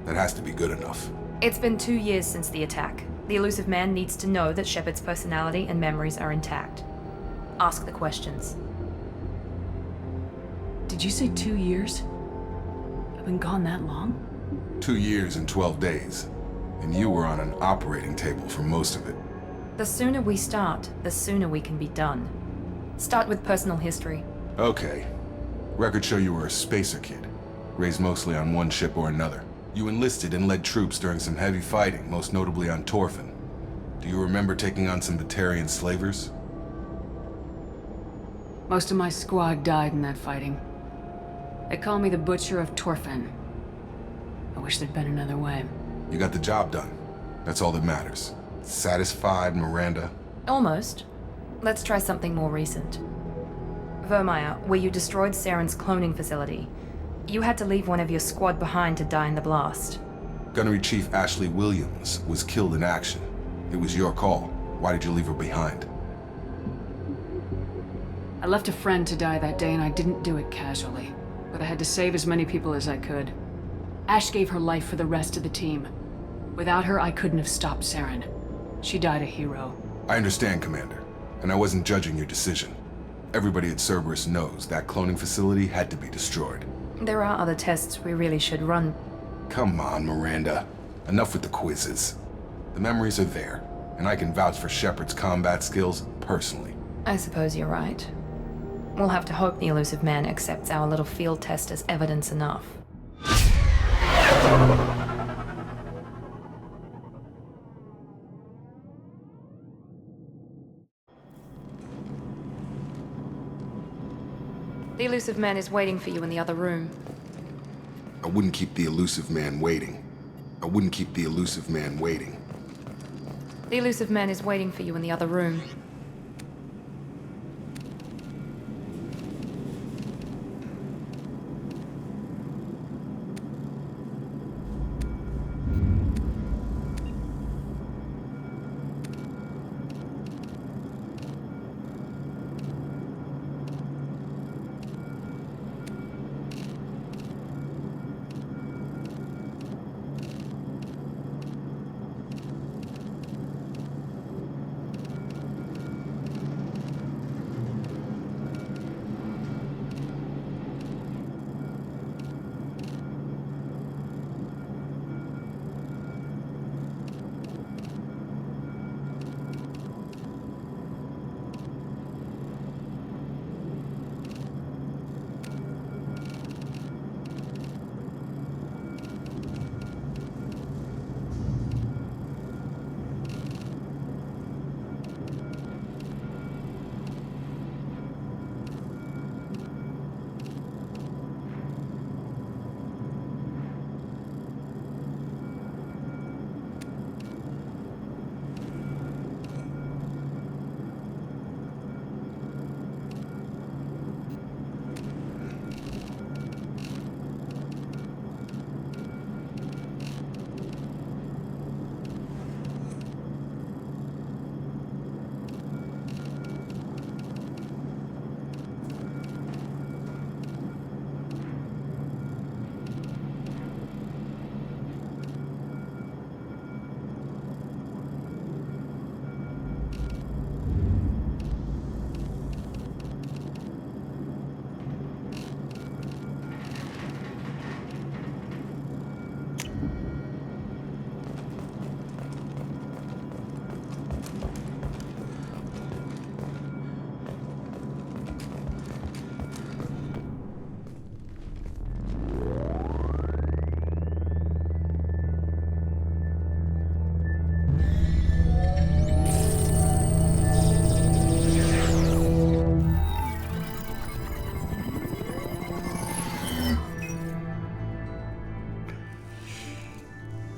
Speaker 11: That has to be good enough.
Speaker 1: It's been 2 years since the attack. The elusive man needs to know that Shepard's personality and memories are intact. Ask the questions.
Speaker 13: Did you say 2 years? I've been gone that long?
Speaker 11: 2 years and 12 days. And you were on an operating table for most of it.
Speaker 1: The sooner we start, the sooner we can be done. Start with personal history.
Speaker 11: Okay. Records show you were a spacer kid. Raised mostly on one ship or another. You enlisted and led troops during some heavy fighting, most notably on Torfin. Do you remember taking on some Batarian slavers?
Speaker 13: Most of my squad died in that fighting. They call me the Butcher of Torfin. I wish there'd been another way.
Speaker 11: You got the job done. That's all that matters. Satisfied, Miranda?
Speaker 1: Almost. Let's try something more recent. Vermeer, where you destroyed Saren's cloning facility. You had to leave one of your squad behind to die in the blast.
Speaker 11: Gunnery Chief Ashley Williams was killed in action. It was your call. Why did you leave her behind?
Speaker 13: I left a friend to die that day, and I didn't do it casually. But I had to save as many people as I could. Ash gave her life for the rest of the team. Without her, I couldn't have stopped Saren. She died a hero.
Speaker 11: I understand, Commander, and I wasn't judging your decision. Everybody at Cerberus knows that cloning facility had to be destroyed.
Speaker 1: There are other tests we really should run.
Speaker 11: Come on, Miranda. Enough with the quizzes. The memories are there, and I can vouch for Shepard's combat skills personally.
Speaker 1: I suppose you're right. We'll have to hope the elusive man accepts our little field test as evidence enough. The elusive man is waiting for you in the other room.
Speaker 11: I wouldn't keep the elusive man waiting. I wouldn't keep the elusive man waiting.
Speaker 1: The elusive man is waiting for you in the other room.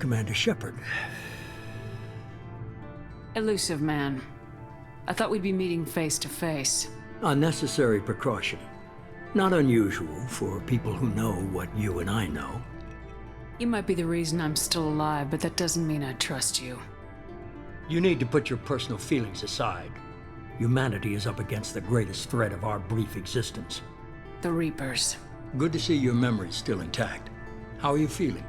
Speaker 2: Commander Shepard.
Speaker 13: Elusive man. I thought we'd be meeting face to face.
Speaker 2: Unnecessary precaution. Not unusual for people who know what you and I know.
Speaker 13: You might be the reason I'm still alive, but that doesn't mean I trust you.
Speaker 2: You need to put your personal feelings aside. Humanity is up against the greatest threat of our brief existence.
Speaker 13: The Reapers.
Speaker 2: Good to see your memory's still intact. How are you feeling?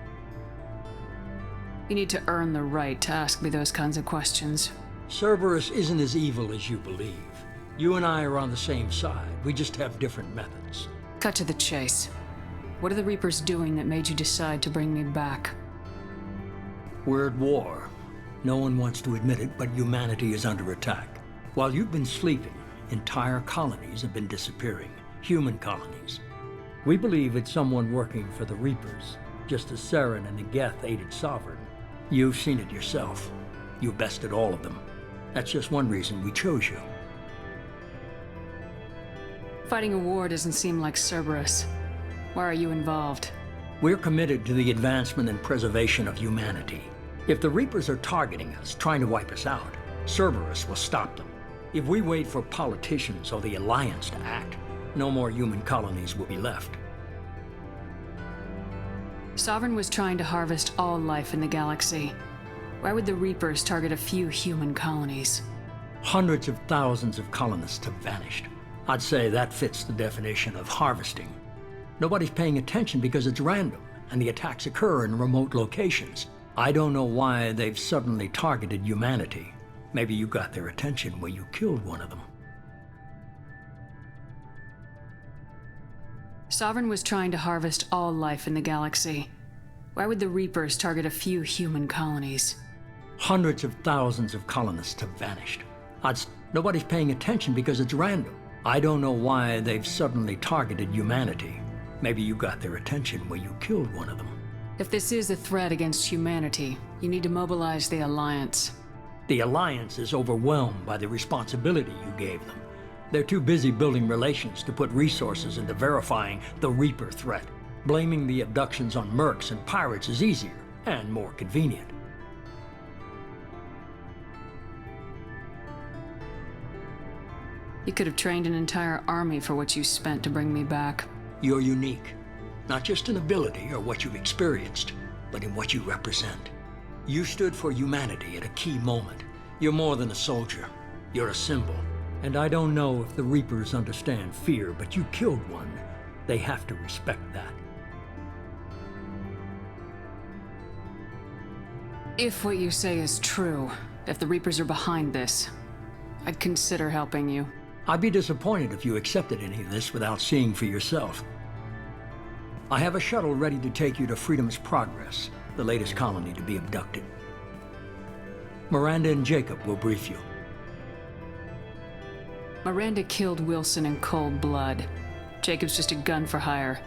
Speaker 13: You need to earn the right to ask me those kinds of questions.
Speaker 2: Cerberus isn't as evil as you believe. You and I are on the same side. We just have different methods.
Speaker 13: Cut to the chase. What are the Reapers doing that made you decide to bring me back?
Speaker 2: We're at war. No one wants to admit it, but humanity is under attack. While you've been sleeping, entire colonies have been disappearing. Human colonies. We believe it's someone working for the Reapers, just as Saren and the Geth aided Sovereign. You've seen it yourself. You bested all of them. That's just one reason we chose you.
Speaker 13: Fighting a war doesn't seem like Cerberus. Why are you involved?
Speaker 2: We're committed to the advancement and preservation of humanity. If the Reapers are targeting us, trying to wipe us out, Cerberus will stop them. If we wait for politicians or the Alliance to act, no more human colonies will be left.
Speaker 13: Sovereign was trying to harvest all life in the galaxy. Why would the Reapers target a few human colonies?
Speaker 2: Hundreds of thousands of colonists have vanished. I'd say that fits the definition of harvesting. Nobody's paying attention because it's random, and the attacks occur in remote locations. I don't know why they've suddenly targeted humanity. Maybe you got their attention when you killed one of them.
Speaker 13: Sovereign was trying to harvest all life in the galaxy. Why would the Reapers target a few human colonies?
Speaker 2: Hundreds of thousands of colonists have vanished. Nobody's paying attention because it's random. I don't know why they've suddenly targeted humanity. Maybe you got their attention when you killed one of them.
Speaker 13: If this is a threat against humanity, you need to mobilize the Alliance.
Speaker 2: The Alliance is overwhelmed by the responsibility you gave them. They're too busy building relations to put resources into verifying the Reaper threat. Blaming the abductions on mercs and pirates is easier and more convenient.
Speaker 13: You could have trained an entire army for what you spent to bring me back.
Speaker 2: You're unique, not just in ability or what you've experienced, but in what you represent. You stood for humanity at a key moment. You're more than a soldier. You're a symbol. And I don't know if the Reapers understand fear, but you killed one. They have to respect that.
Speaker 13: If what you say is true, if the Reapers are behind this, I'd consider helping you.
Speaker 2: I'd be disappointed if you accepted any of this without seeing for yourself. I have a shuttle ready to take you to Freedom's Progress, the latest colony to be abducted. Miranda and Jacob will brief you.
Speaker 13: Miranda killed Wilson in cold blood. Jacob's just a gun for hire.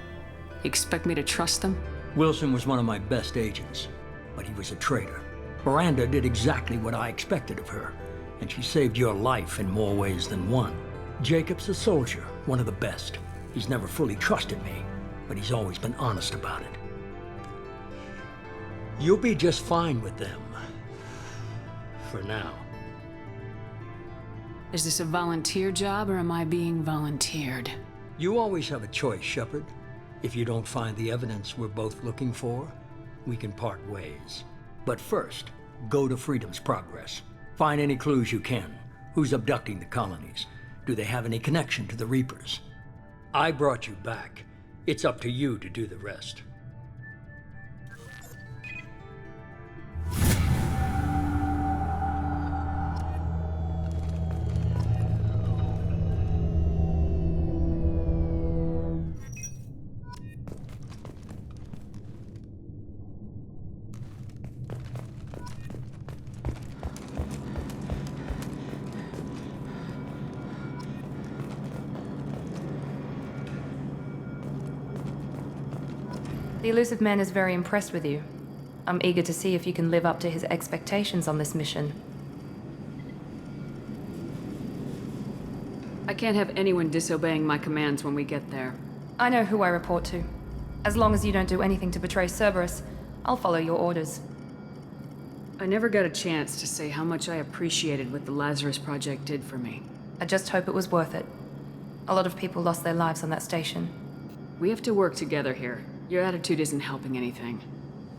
Speaker 13: You expect me to trust them?
Speaker 2: Wilson was one of my best agents, but he was a traitor. Miranda did exactly what I expected of her, and she saved your life in more ways than one. Jacob's a soldier, one of the best. He's never fully trusted me, but he's always been honest about it. You'll be just fine with them. For now.
Speaker 13: Is this a volunteer job, or am I being volunteered?
Speaker 2: You always have a choice, Shepard. If you don't find the evidence we're both looking for, we can part ways. But first, go to Freedom's Progress. Find any clues you can. Who's abducting the colonies? Do they have any connection to the Reapers? I brought you back. It's up to you to do the rest.
Speaker 1: The elusive man is very impressed with you. I'm eager to see if you can live up to his expectations on this mission.
Speaker 13: I can't have anyone disobeying my commands when we get there.
Speaker 1: I know who I report to. As long as you don't do anything to betray Cerberus, I'll follow your orders.
Speaker 13: I never got a chance to say how much I appreciated what the Lazarus Project did for me.
Speaker 1: I just hope it was worth it. A lot of people lost their lives on that station.
Speaker 13: We have to work together here. Your attitude isn't helping anything.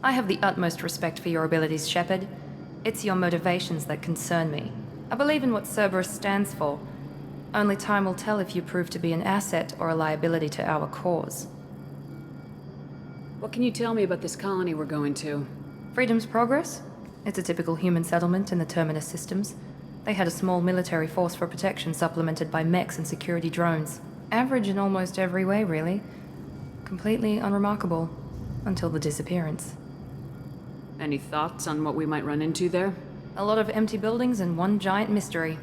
Speaker 1: I have the utmost respect for your abilities, Shepard. It's your motivations that concern me. I believe in what Cerberus stands for. Only time will tell if you prove to be an asset or a liability to our cause.
Speaker 13: What can you tell me about this colony we're going to?
Speaker 1: Freedom's Progress? It's a typical human settlement in the Terminus systems. They had a small military force for protection supplemented by mechs and security drones. Average in almost every way, really. Completely unremarkable, until the disappearance.
Speaker 13: Any thoughts on what we might run into there?
Speaker 1: A lot of empty buildings and one giant mystery.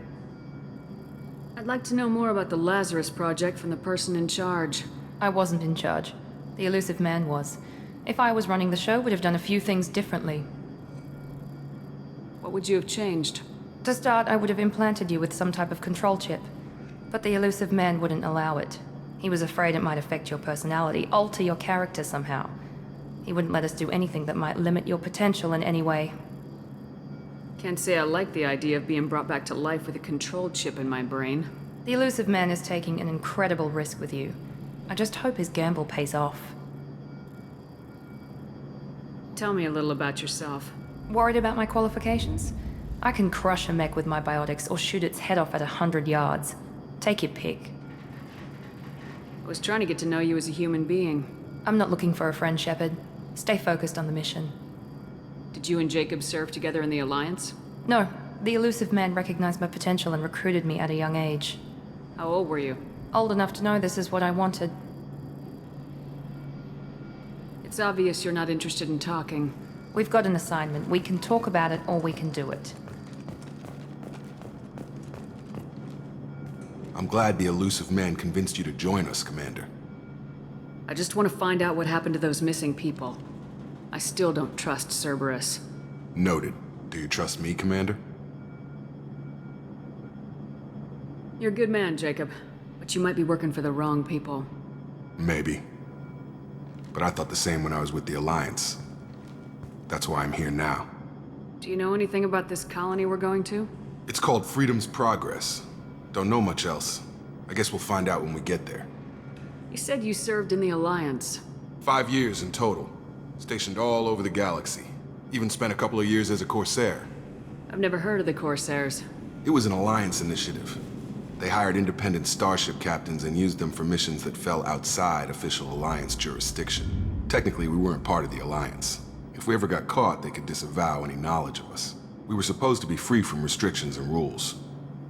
Speaker 13: I'd like to know more about the Lazarus Project from the person in charge.
Speaker 1: I wasn't in charge. The elusive man was. If I was running the show, would have done a few things differently.
Speaker 13: What would you have changed?
Speaker 1: To start, I would have implanted you with some type of control chip. But the elusive man wouldn't allow it. He was afraid it might affect your personality, alter your character somehow. He wouldn't let us do anything that might limit your potential in any way.
Speaker 13: Can't say I like the idea of being brought back to life with a control chip in my brain.
Speaker 1: The elusive man is taking an incredible risk with you. I just hope his gamble pays off.
Speaker 13: Tell me a little about yourself.
Speaker 1: Worried about my qualifications? I can crush a mech with my biotics or shoot its head off at 100 yards. Take your pick.
Speaker 13: I was trying to get to know you as a human being.
Speaker 1: I'm not looking for a friend, Shepard. Stay focused on the mission.
Speaker 13: Did you and Jacob serve together in the Alliance?
Speaker 1: No, the elusive man recognized my potential and recruited me at a young age.
Speaker 13: How old were you?
Speaker 1: Old enough to know this is what I wanted.
Speaker 13: It's obvious you're not interested in talking.
Speaker 1: We've got an assignment. We can talk about it or we can do it.
Speaker 11: I'm glad the elusive man convinced you to join us, Commander.
Speaker 13: I just want to find out what happened to those missing people. I still don't trust Cerberus.
Speaker 11: Noted. Do you trust me, Commander?
Speaker 13: You're a good man, Jacob. But you might be working for the wrong people.
Speaker 11: Maybe. But I thought the same when I was with the Alliance. That's why I'm here now.
Speaker 13: Do you know anything about this colony we're going to?
Speaker 11: It's called Freedom's Progress. Don't know much else. I guess we'll find out when we get there.
Speaker 13: You said you served in the Alliance.
Speaker 11: 5 years in total. Stationed all over the galaxy. Even spent a couple of years as a Corsair.
Speaker 13: I've never heard of the Corsairs.
Speaker 11: It was an Alliance initiative. They hired independent starship captains and used them for missions that fell outside official Alliance jurisdiction. Technically, we weren't part of the Alliance. If we ever got caught, they could disavow any knowledge of us. We were supposed to be free from restrictions and rules.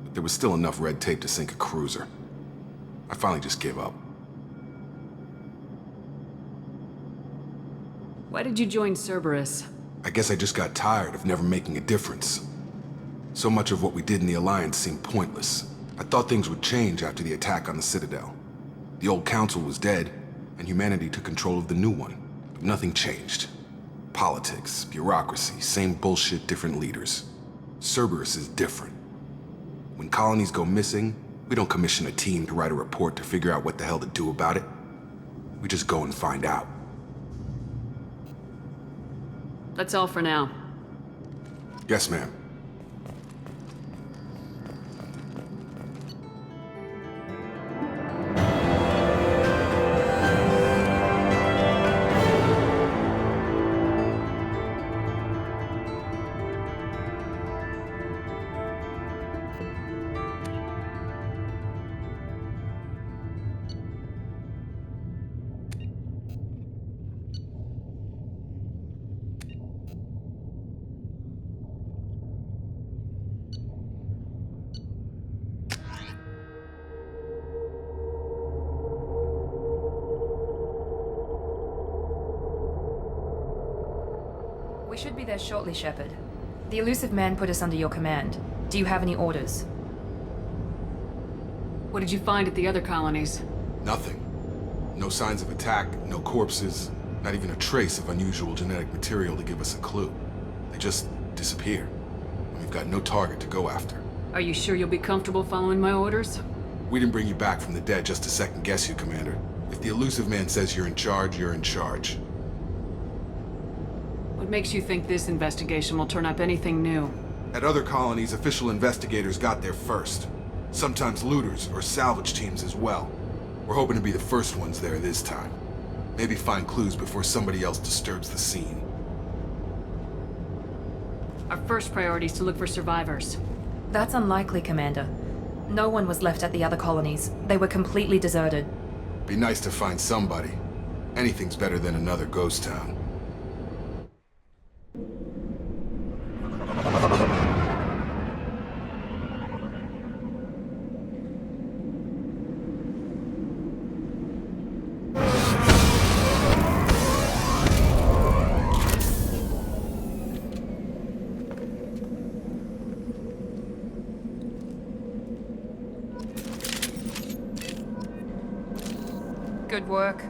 Speaker 11: But there was still enough red tape to sink a cruiser. I finally just gave up.
Speaker 13: Why did you join Cerberus?
Speaker 11: I guess I just got tired of never making a difference. So much of what we did in the Alliance seemed pointless. I thought things would change after the attack on the Citadel. The old council was dead, and humanity took control of the new one. But nothing changed. Politics, bureaucracy, same bullshit, different leaders. Cerberus is different. When colonies go missing, we don't commission a team to write a report to figure out what the hell to do about it. We just go and find out.
Speaker 13: That's all for now.
Speaker 11: Yes, ma'am.
Speaker 1: We should be there shortly, Shepard. The elusive man put us under your command. Do you have any orders?
Speaker 13: What did you find at the other colonies?
Speaker 11: Nothing. No signs of attack, no corpses, not even a trace of unusual genetic material to give us a clue. They just disappear. And we've got no target to go after.
Speaker 13: Are you sure you'll be comfortable following my orders?
Speaker 11: We didn't bring you back from the dead just to second guess you, Commander. If the elusive man says you're in charge, you're in charge.
Speaker 13: What makes you think this investigation will turn up anything new?
Speaker 11: At other colonies, official investigators got there first. Sometimes looters or salvage teams as well. We're hoping to be the first ones there this time. Maybe find clues before somebody else disturbs the scene.
Speaker 13: Our first priority is to look for survivors.
Speaker 1: That's unlikely, Commander. No one was left at the other colonies. They were completely deserted.
Speaker 11: Be nice to find somebody. Anything's better than another ghost town.
Speaker 1: Good work.